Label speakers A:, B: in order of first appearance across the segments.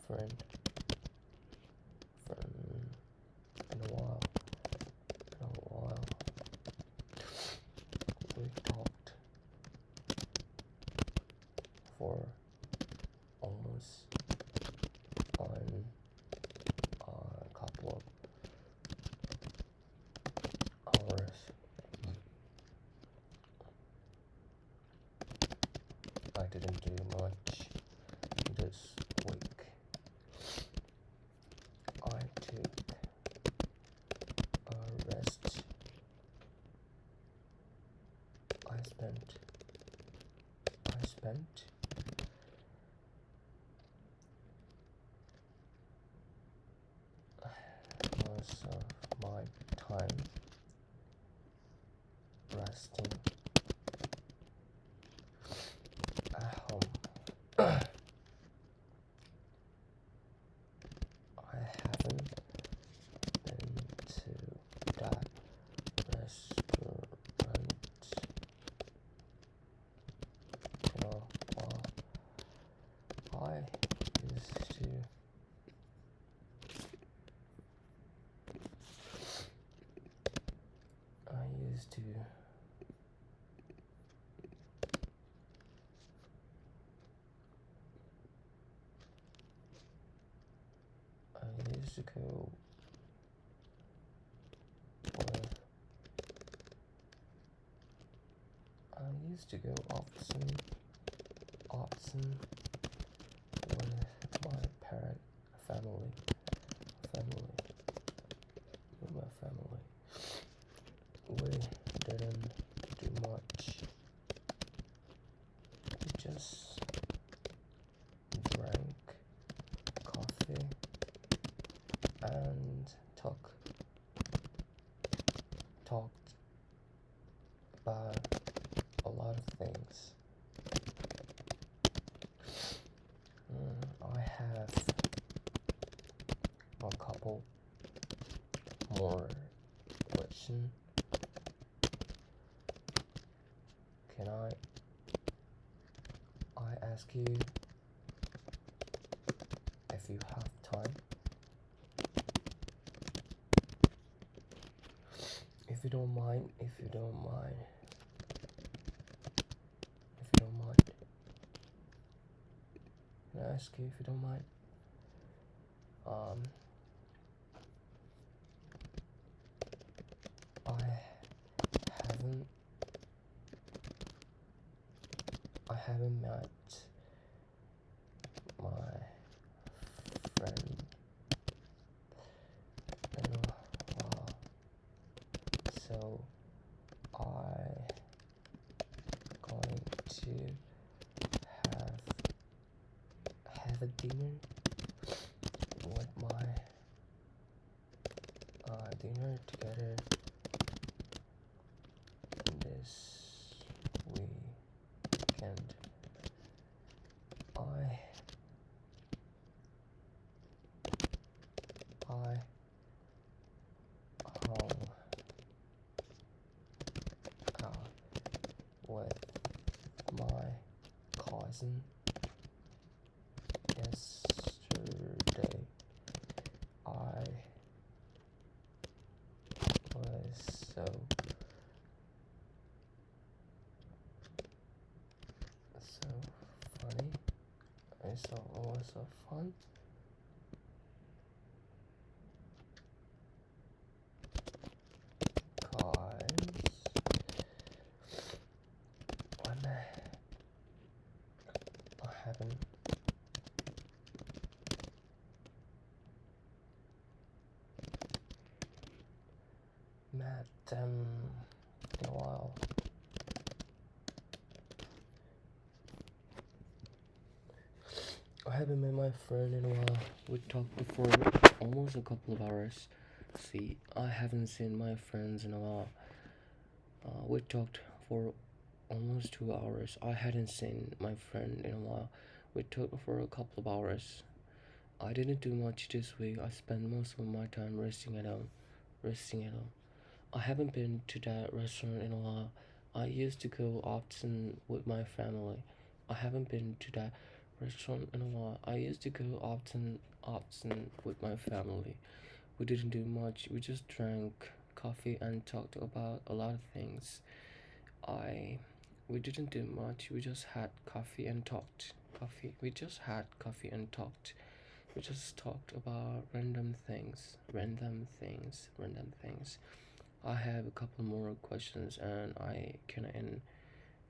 A: friend from in a while. We talked for almost on a couple of hours. I didn't do much this week. I took a rest. I spent most of my time resting at home. I haven't been to that restaurant in a while. I used to I used to go with I used to go often with my family, with my family. We didn't do much. We just drank coffee and talked about a lot of things. I have a couple more questions. Can I ask you if you have time? If you don't mind, can I ask you if you don't mind? I haven't met my friend in a while, so I going to have a dinner with my dinner together this weekend. I hung out with my cousin yesterday. I was so funny. It was so fun. Cause when I haven't met them in a while. I haven't met my friend in a while. We talked before almost a couple of hours. See, I haven't seen my friends in a while. We talked for almost 2 hours. I hadn't seen my friend in a while. We talked for a couple of hours. I didn't do much this week. I spent most of my time resting at home. I haven't been to that restaurant in a while. I used to go often with my family. I haven't been to that restaurant in a while. I used to go often with my family. We didn't do much. We just drank coffee and talked about a lot of things. I we didn't do much. We just had coffee and talked. Coffee. We just had coffee and talked. We just talked about random things. I have a couple more questions, and I can end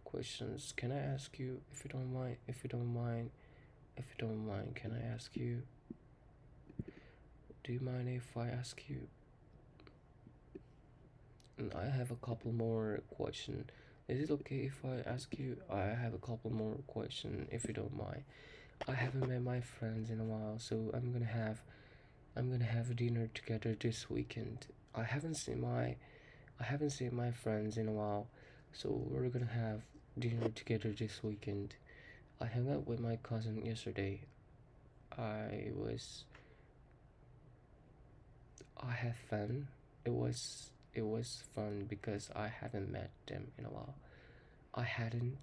A: questions. Can I ask you, if you don't mind? If you don't mind, can I ask you? Do you mind if I ask you? I have a couple more question. Is it okay if I ask you? I have a couple more question, if you don't mind. I haven't met my friends in a while, so I'm gonna have a dinner together this weekend. I haven't seen my friends in a while, so we're gonna have dinner together this weekend. I hung out with my cousin yesterday. I was I had fun. It was fun because I haven't met them in a while. I hadn't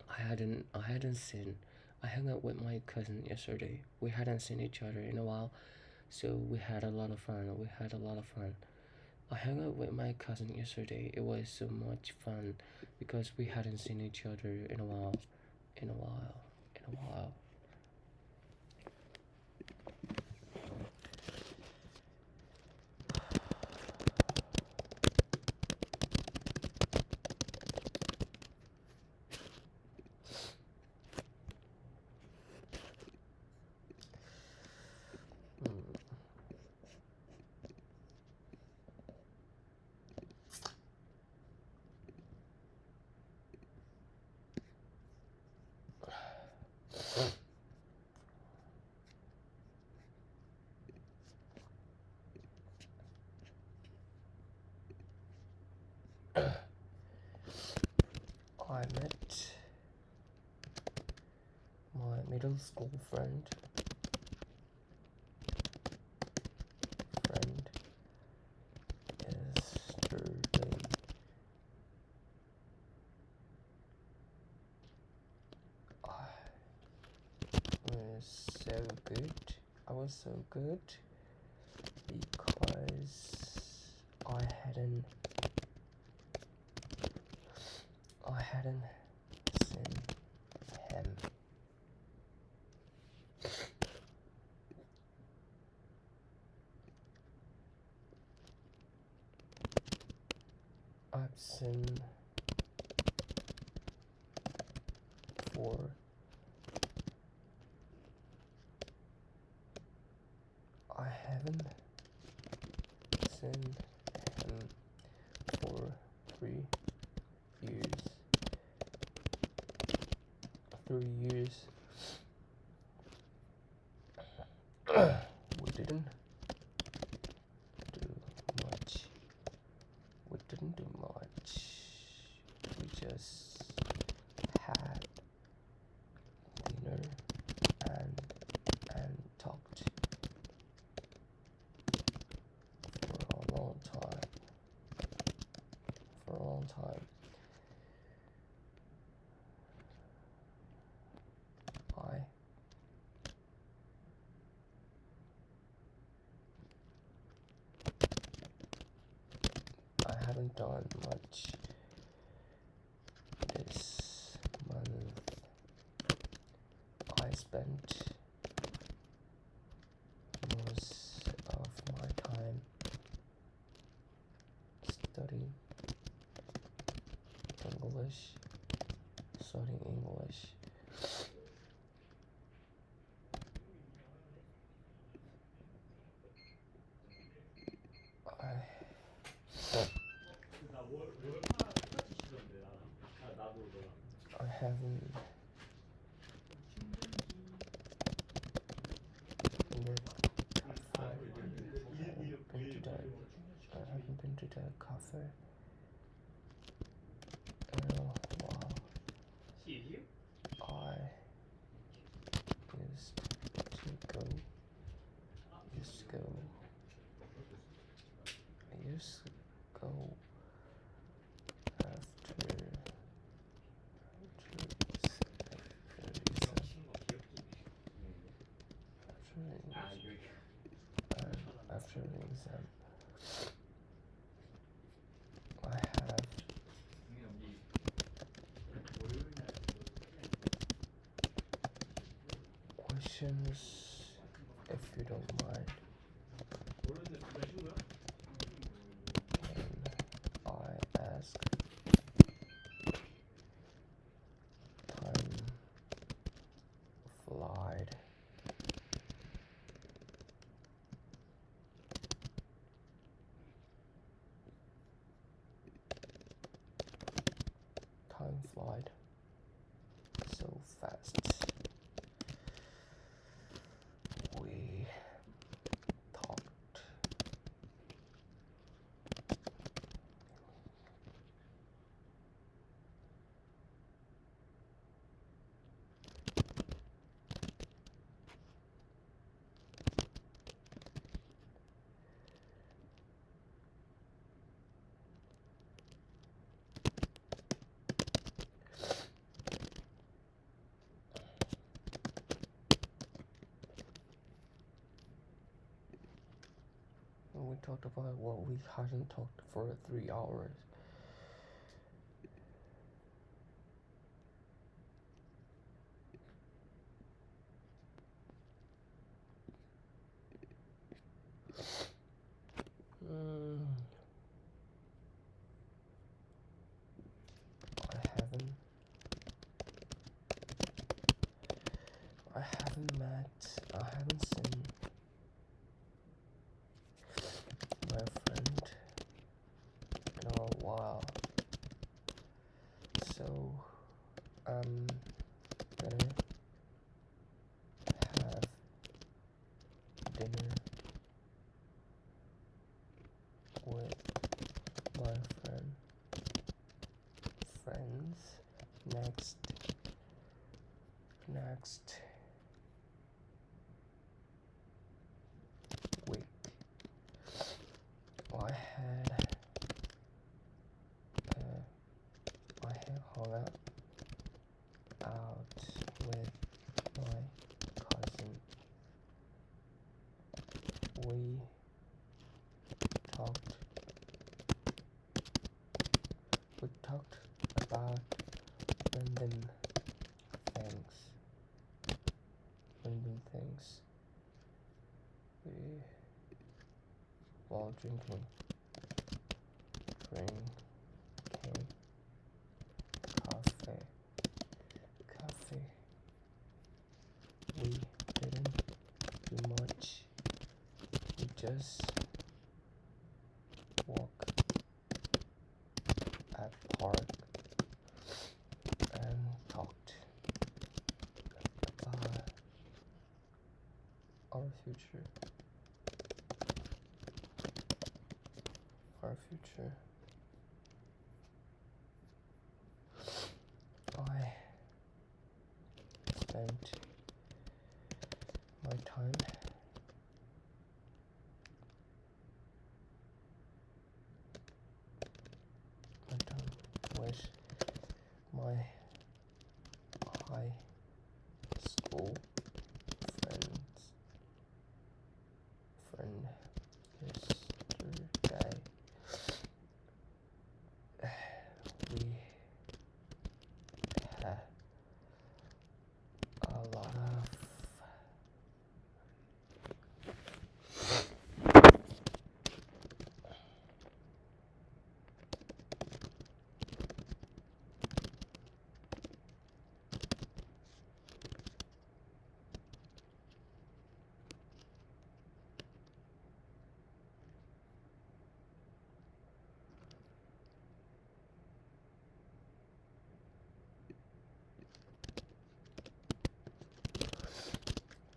A: I hadn't seen I hung out with my cousin yesterday. We hadn't seen each other in a while, so we had a lot of fun. I hung out with my cousin yesterday. It was so much fun because we hadn't seen each other in a while, in a while, in a while. Mm. I met my middle school friend yesterday. I was so good. I was so good because I hadn't I hadn't seen him. I've seen for I haven't seen him for 3 years. 3 years. We didn't do much. We didn't do much. We just had dinner and talked for a long time. For a long time. I I haven't done much this month. I spent most of my time studying English. Studying English. I I haven't been I haven't been to the cafe in a while. I used to go used to go I used to go after And after the exam, I have questions, if you don't mind. Can I ask? Time flied. Time flied so fast. We talked. And we talked about what we hadn't talked for 3 hours. Mm, I haven't met, I haven't seen my friend in a while. So I'm gonna have dinner with my friends next week. I had hung out with my cousin. We talked about random things. We while drinking coffee. We didn't do much. We just walk at park and talked about our future. I spent my time with my high school friend yesterday. We had a lot of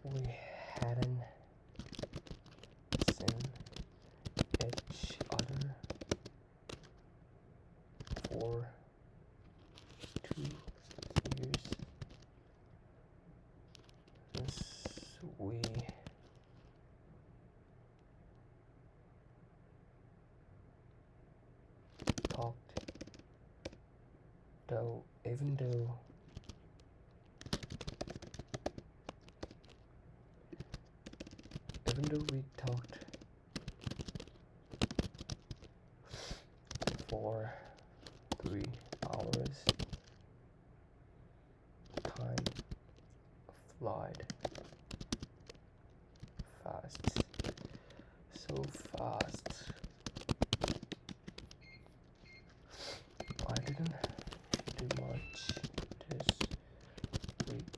A: we hadn't seen each other for 2 years. We talked, even though even though we talked for 3 hours, time flied fast, so fast. I didn't do much this week.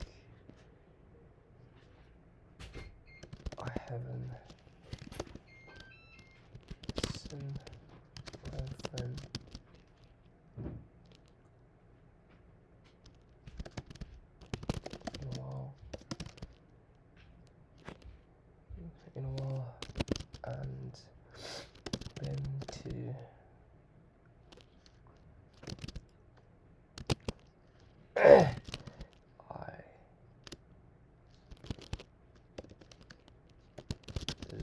A: I haven't seen my friend in a while, and been to I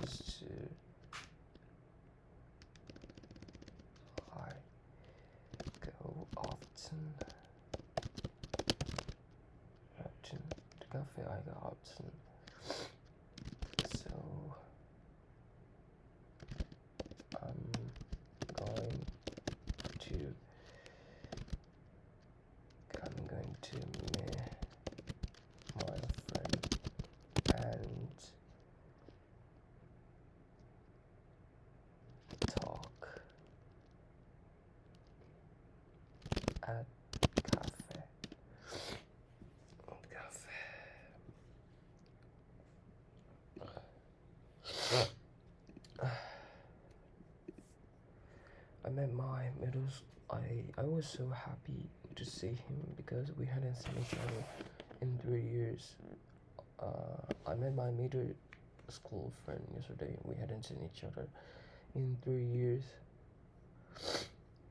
A: used to I go often to cafe. I go often, so I'm going to meet my friend and talk at cafe. I met my I was so happy to see him because we hadn't seen each other in 3 years. I met my middle school friend yesterday. We hadn't seen each other in 3 years.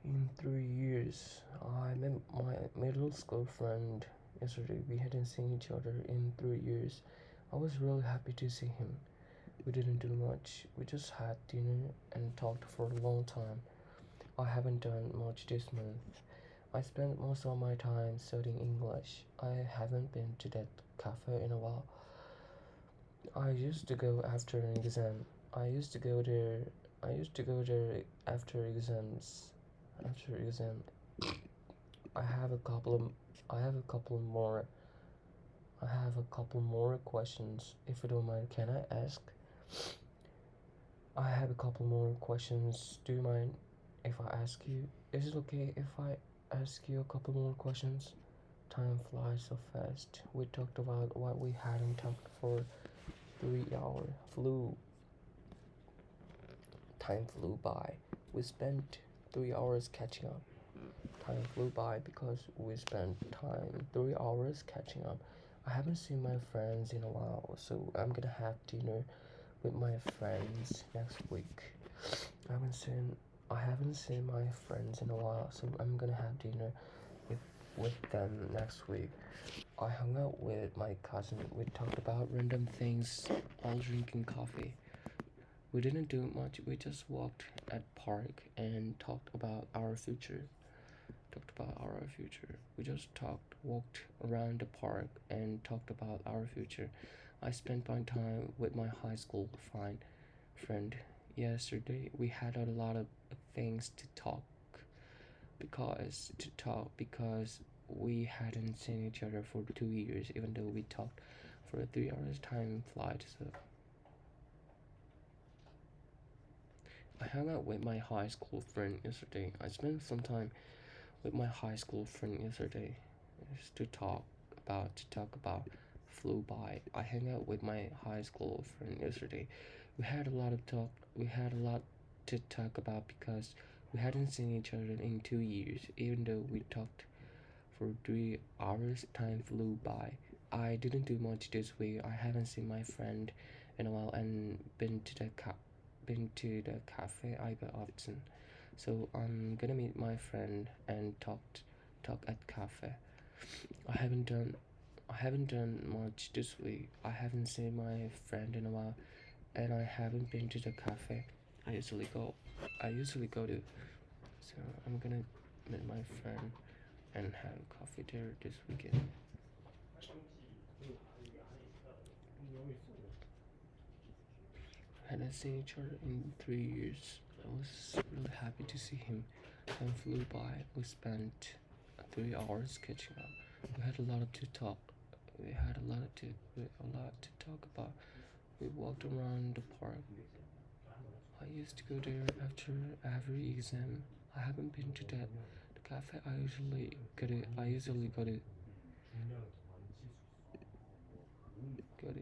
A: In 3 years, I met my middle school friend yesterday. We hadn't seen each other in 3 years. I was really happy to see him. We didn't do much. We just had dinner and talked for a long time. I haven't done much this month. I spent most of my time studying English. I haven't been to that cafe in a while. I used to go after an exam. I used to go there. After exams. After exam, I have a couple of. I have a couple more. I have a couple more questions. If you don't mind, can I ask? I have a couple more questions. Do you mind if I ask you? Is it okay if I ask you a couple more questions? Time flies so fast. We talked about what we hadn't talked for 3 hours. Time flew by. We spent 3 hours catching up. Time flew by because we spent 3 hours catching up. I haven't seen my friends in a while, so I'm gonna have dinner with my friends next week. I haven't seen my friends in a while, so I'm gonna have dinner with them next week. I hung out with my cousin. We talked about random things while drinking coffee. We didn't do much. We just walked at park and talked about our future. We just walked around the park and talked about our future. I spent my time with my high school friend yesterday. We had a lot of things to talk because we hadn't seen each other for 2 years, even though we talked for 3 hours. Time flies. So I hung out with my high school friend yesterday. I spent some time with my high school friend yesterday just to talk about flew by. I hung out with my high school friend yesterday. We had a lot to talk about because we hadn't seen each other in 2 years. Even though we talked for 3 hours, time flew by. I didn't do much this week. I haven't seen my friend in a while and been to the cafe I go often. So I'm gonna meet my friend and talk at cafe. I haven't done I haven't done much this week. I haven't seen my friend in a while and I haven't been to the cafe I usually go to. So I'm gonna meet my friend and have coffee there this weekend. hadn't seen each other in 3 years. I was really happy to see him. Time flew by. We spent 3 hours catching up. We had a lot to talk. We had a lot to talk about. We walked around the park. I used to go there after every exam. I haven't been to that. The cafe I usually go to.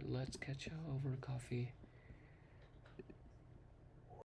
A: Let's catch up over coffee.